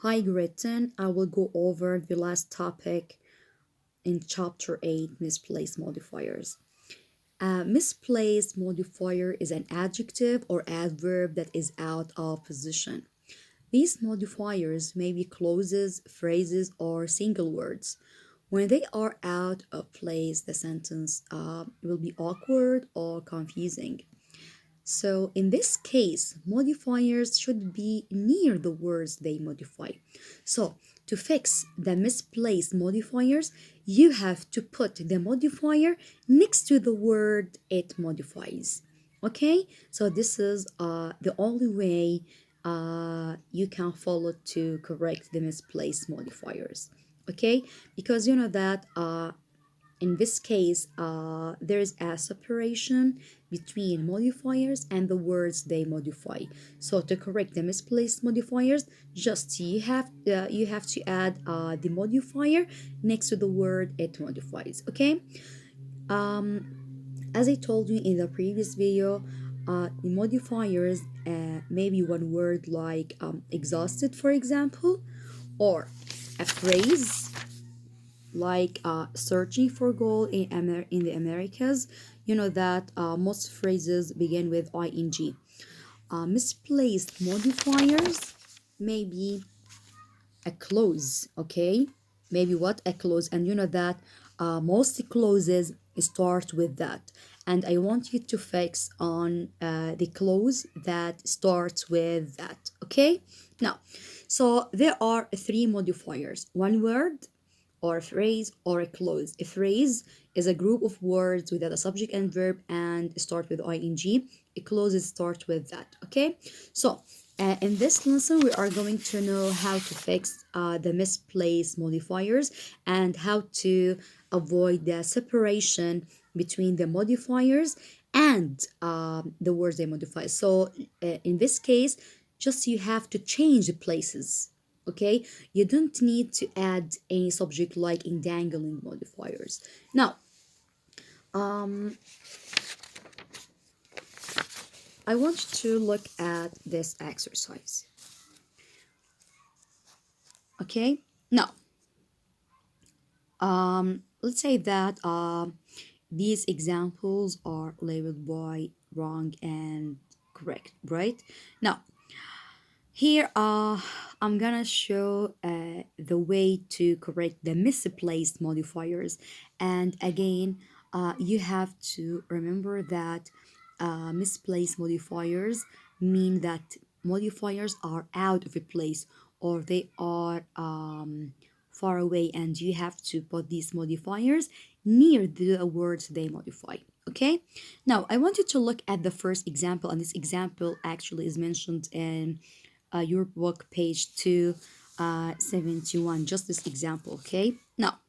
Hi, Gretchen. I will go over the last topic in Chapter 8, misplaced modifiers. A misplaced modifier is an adjective or adverb that is out of position. These modifiers may be clauses, phrases, or single words. When they are out of place, the sentence will be awkward or confusing. So in this case, modifiers should be near the words they modify. So to fix the misplaced modifiers, you have to put the modifier next to the word it modifies. Okay, so this is the only way you can follow to correct the misplaced modifiers. Okay, because you know that in this case, there is a separation between modifiers and the words they modify. So to correct the misplaced modifiers, just you have to add the modifier next to the word it modifies. Okay. As I told you in the previous video, the modifiers maybe one word like exhausted, for example, or a phrase like searching for gold in the Americas. You know that most phrases begin with ing. Misplaced modifiers may be a clause, okay? Maybe what a clause, and you know that most clauses start with that. And I want you to fix on the clause that starts with that, okay? Now, so there are three modifiers: one word, or a phrase, or a clause. A phrase is a group of words without a subject and verb and start with ing. A clause start with that. Okay, so in this lesson we are going to know how to fix the misplaced modifiers and how to avoid the separation between the modifiers and the words they modify. So in this case, just you have to change the places. Okay, you don't need to add any subject like entangling modifiers. Now I want you to look at this exercise. Okay, now let's say that these examples are labeled by wrong and correct, right? Now here, I'm gonna show the way to correct the misplaced modifiers. And again, you have to remember that misplaced modifiers mean that modifiers are out of a place or they are far away, and you have to put these modifiers near the words they modify. Okay, now I want you to look at the first example, and this example actually is mentioned in your book, page 271, just this example. Okay, now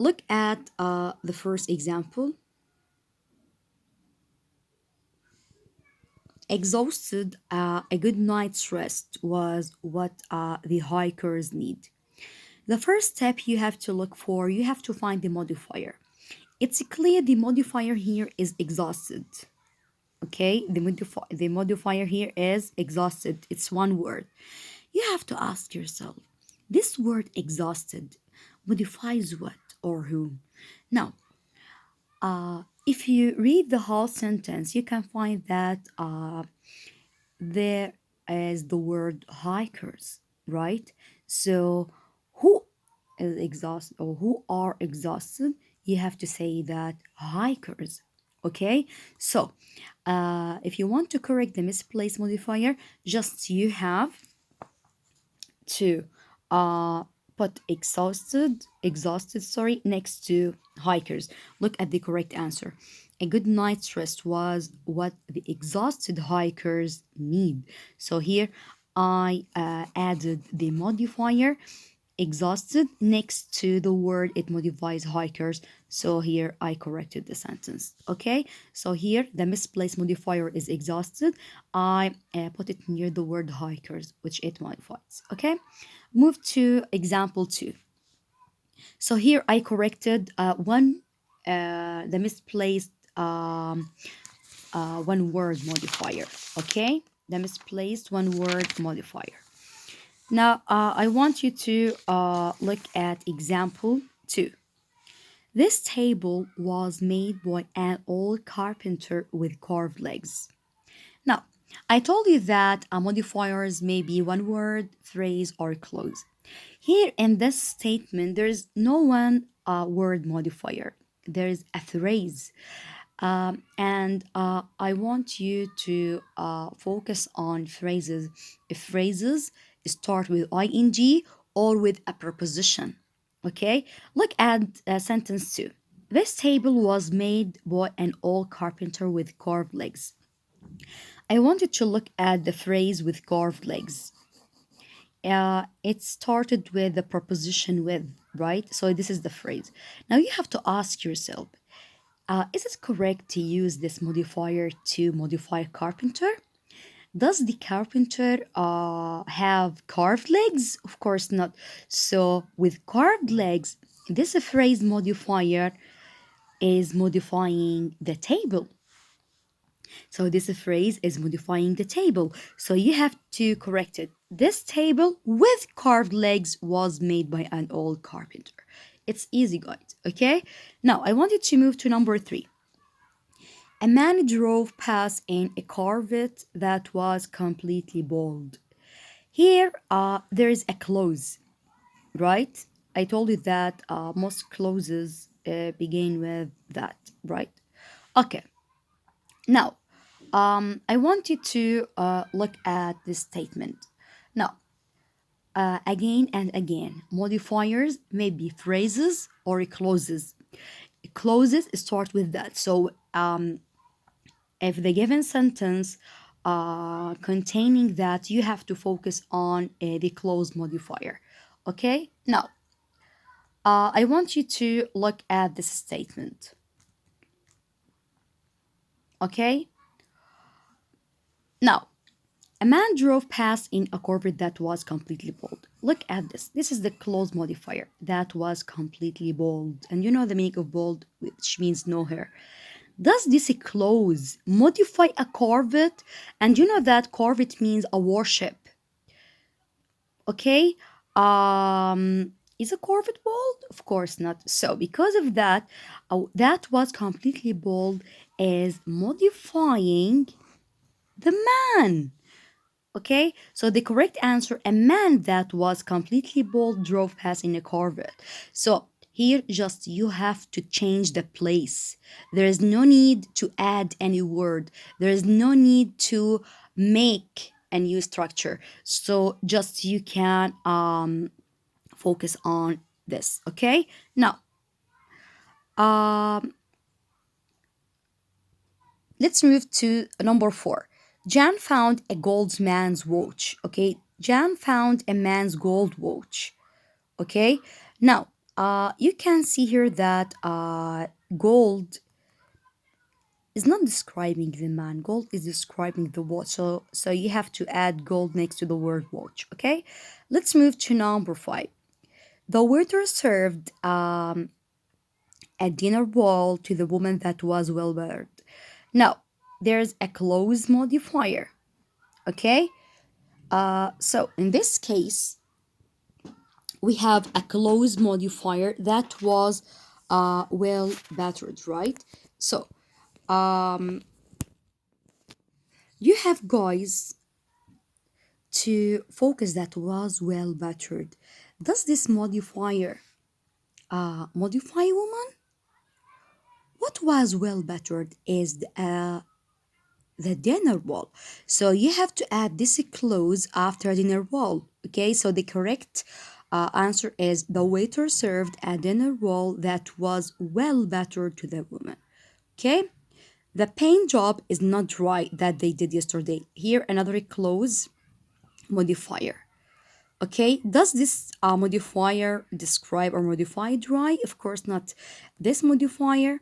look at the first example. Exhausted, a good night's rest was what the hikers need. The first step you have to look for, you have to find the modifier. It's clear the modifier here is exhausted. Okay, the modifier here is exhausted. It's one word. You have to ask yourself, this word exhausted modifies what or whom? Now, if you read the whole sentence, you can find that there is the word hikers, right? So, who is exhausted or who are exhausted? You have to say that hikers. Okay, so if you want to correct the misplaced modifier, just you have to put exhausted, sorry, next to hikers. Look at the correct answer. A good night's rest was what the exhausted hikers need. So here I added the modifier exhausted next to the word it modifies hikers. So here I corrected the sentence. Okay, so here the misplaced modifier is exhausted. I put it near the word hikers, which it modifies. Okay, move to example 2. So here I corrected the misplaced one word modifier. Okay, the misplaced one word modifier. Now, I want you to look at example two. This table was made by an old carpenter with carved legs. Now, I told you that modifiers may be one word, phrase, or clause. Here in this statement, there is no one word modifier. There is a phrase. And I want you to focus on phrases. If phrases start with ing or with a preposition. Okay, look at sentence two. This table was made by an old carpenter with carved legs. I wanted to look at the phrase with carved legs. It started with the preposition with, right? So this is the phrase. Now you have to ask yourself, is it correct to use this modifier to modify carpenter? Does the carpenter have carved legs? Of course not. So with carved legs, this phrase modifier is modifying the table. So this phrase is modifying the table. So you have to correct it. This table with carved legs was made by an old carpenter. It's easy, guys. Okay? Now I wanted to move to number three. A man drove past in a Corvette that was completely bald. Here, there is a clause, right? I told you that most clauses begin with that, right? Okay. Now, I want you to look at this statement. Now, again and again, modifiers may be phrases or clauses. Clauses start with that. So, if the given sentence containing that, you have to focus on the clause modifier. Okay? Now, I want you to look at this statement. Okay? Now, a man drove past in a Corvette that was completely bald. Look at this. This is the clause modifier that was completely bald. And you know the meaning of bald, which means no hair. Does this clause modify a Corvette? And you know that Corvette means a warship. Okay? Is a Corvette bald? Of course not. So because of that, that was completely bald is modifying the man. Okay, so the correct answer, a man that was completely bald drove past in a Corvette. So here, just you have to change the place. There is no need to add any word. There is no need to make a new structure. So just you can focus on this. Okay, now um, let's move to number four. Jan found a gold man's watch. Okay, Jan found a man's gold watch. Okay, now you can see here that gold is not describing the man. Gold is describing the watch. So you have to add gold next to the word watch. Okay, let's move to number five. The waiter served a dinner ball to the woman that was well buttered. Now, there's a clause modifier. Okay, so in this case, we have a clause modifier that was well battered, right? So you have guys to focus that was well battered. Does this modifier modify woman? What was well battered is the dinner ball. So you have to add this clause after dinner ball. Okay, so the correct answer is the waiter served a dinner ball that was well battered to the woman. Okay, the paint job is not dry that they did yesterday. Here, another clause modifier. Okay, does this modifier describe or modify dry? Of course not. This modifier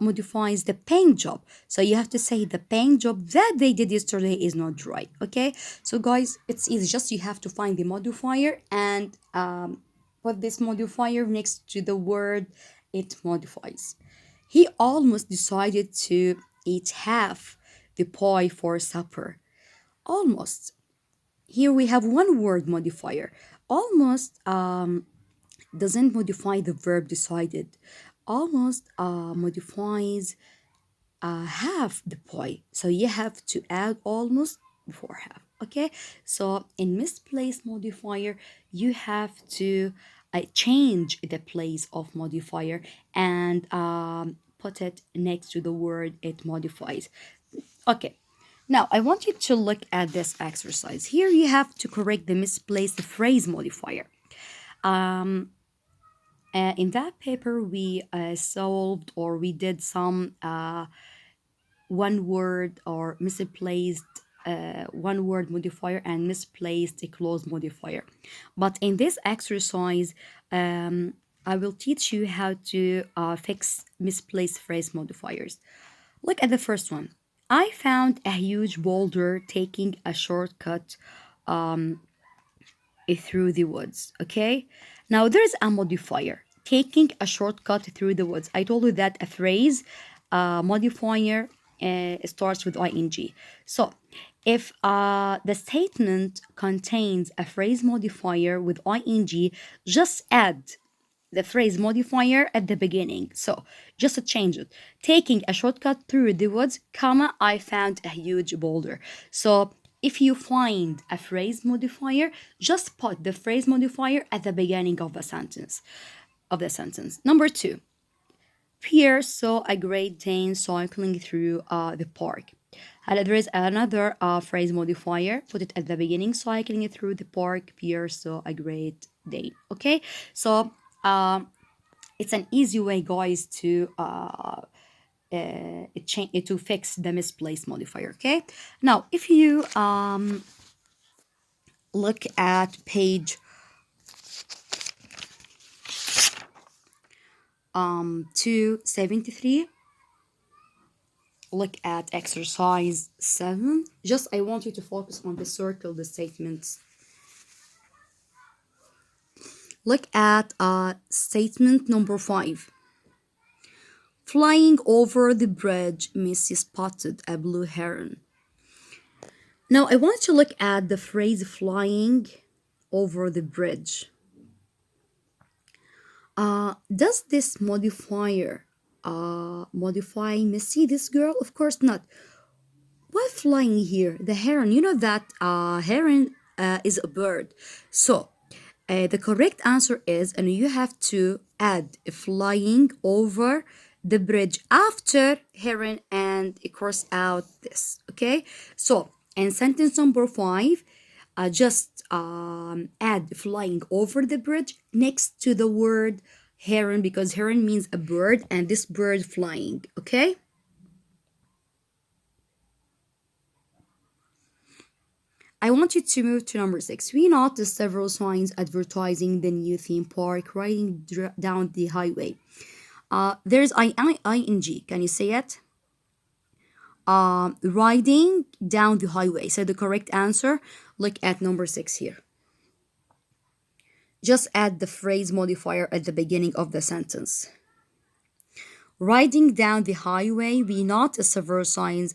modifies the paint job. So you have to say the paint job that they did yesterday is not dry. Okay, so guys, it's easy. Just you have to find the modifier and put this modifier next to the word it modifies. He almost decided to eat half the pie for supper. Almost. Here we have one word modifier. Almost doesn't modify the verb decided. Almost modifies half the boy. So you have to add almost before half. Okay. So in misplaced modifier, you have to change the place of modifier and put it next to the word it modifies. Okay. Now, I want you to look at this exercise. Here you have to correct the misplaced phrase modifier. In that paper, we solved or we did some one word or misplaced one word modifier and misplaced a clause modifier. But in this exercise, I will teach you how to fix misplaced phrase modifiers. Look at the first one. I found a huge boulder taking a shortcut through the woods. Okay. Now there's a modifier taking a shortcut through the woods. I told you that a phrase modifier starts with ing. So if the statement contains a phrase modifier with ing, just add the phrase modifier at the beginning. So just to change it, taking a shortcut through the woods, comma, I found a huge boulder. So if you find a phrase modifier, just put the phrase modifier at the beginning of the sentence. Number two, Pierre saw a Great Dane cycling through the park. And there is another phrase modifier. Put it at the beginning. Cycling through the park. Pierre saw a Great Dane. Okay, so it's an easy way, guys, to to fix the misplaced modifier. Okay, now if you look at page 273, look at exercise 7. Just I want you to focus on the circle, the statements. Look at statement number 5. Flying over the bridge, Missy spotted a blue heron. Now I want you to look at the phrase flying over the bridge. Does this modifier modify Missy, this girl? Of course not. Why flying here? The heron. You know that heron is a bird. So the correct answer is, and you have to add flying over the bridge after heron and cross out this. Okay. So in sentence number 5, just add flying over the bridge next to the word heron because heron means a bird and this bird flying. Okay. I want you to move to number 6. We noticed several signs advertising the new theme park riding down the highway. There's ing. Can you say it? Riding down the highway. So the correct answer, look at number 6 here. Just add the phrase modifier at the beginning of the sentence. Riding down the highway, we notice several signs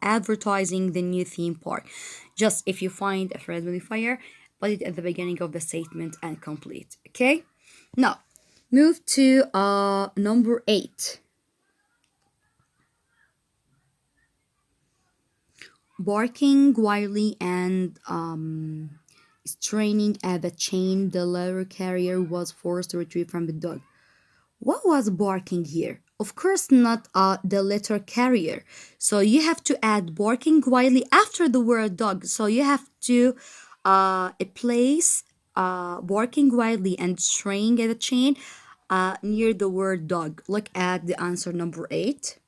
advertising the new theme park. Just if you find a phrase modifier, put it at the beginning of the statement and complete. Okay? Now, move to number 8. Barking wildly and straining at the chain, the letter carrier was forced to retrieve from the dog. What was barking here? Of course, not the letter carrier. So you have to add barking wildly after the word dog. So you have to place barking wildly and straining at the chain near the word dog. Look at the answer number 8.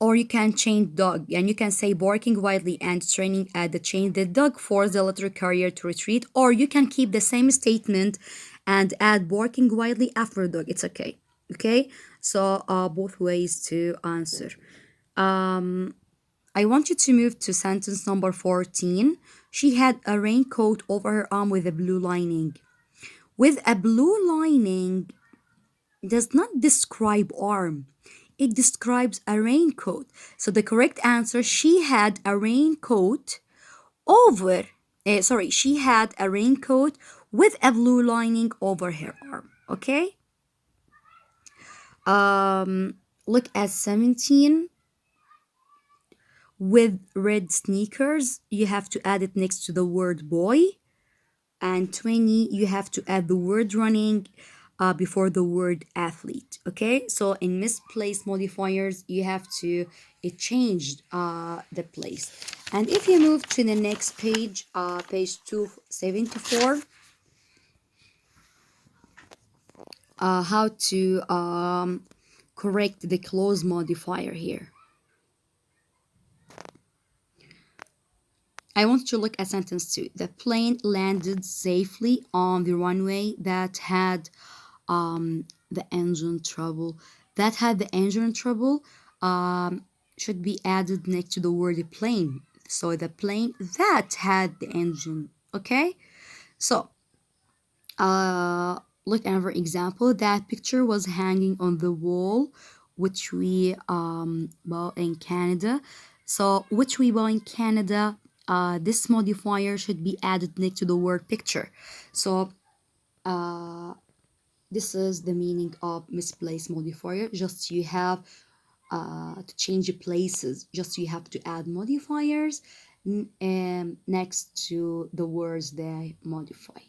Or you can change dog and you can say barking wildly and straining at the chain. The dog forced the letter carrier to retreat. Or you can keep the same statement and add barking wildly after dog. It's okay. Okay. So both ways to answer. I want you to move to sentence number 14. She had a raincoat over her arm with a blue lining. With a blue lining does not describe arm. it describes a raincoat. So the correct answer, she had a raincoat over, she had a raincoat with a blue lining over her arm. Okay. Look at 17. With red sneakers, you have to add it next to the word boy. And 20, you have to add the word running before the word athlete. Okay, so in misplaced modifiers, you have to it changed the place. And if you move to the next page, page 274, how to correct the clause modifier here. I want to look at sentence 2. The plane landed safely on the runway that had the engine trouble. That had the engine trouble should be added next to the word plane. So the plane that had the engine. Okay? So look at another example. That picture was hanging on the wall, which we bought in Canada. So which we bought in Canada, this modifier should be added next to the word picture. So this is the meaning of misplaced modifier. Just you have to change places. Just you have to add modifiers next to the words they modify.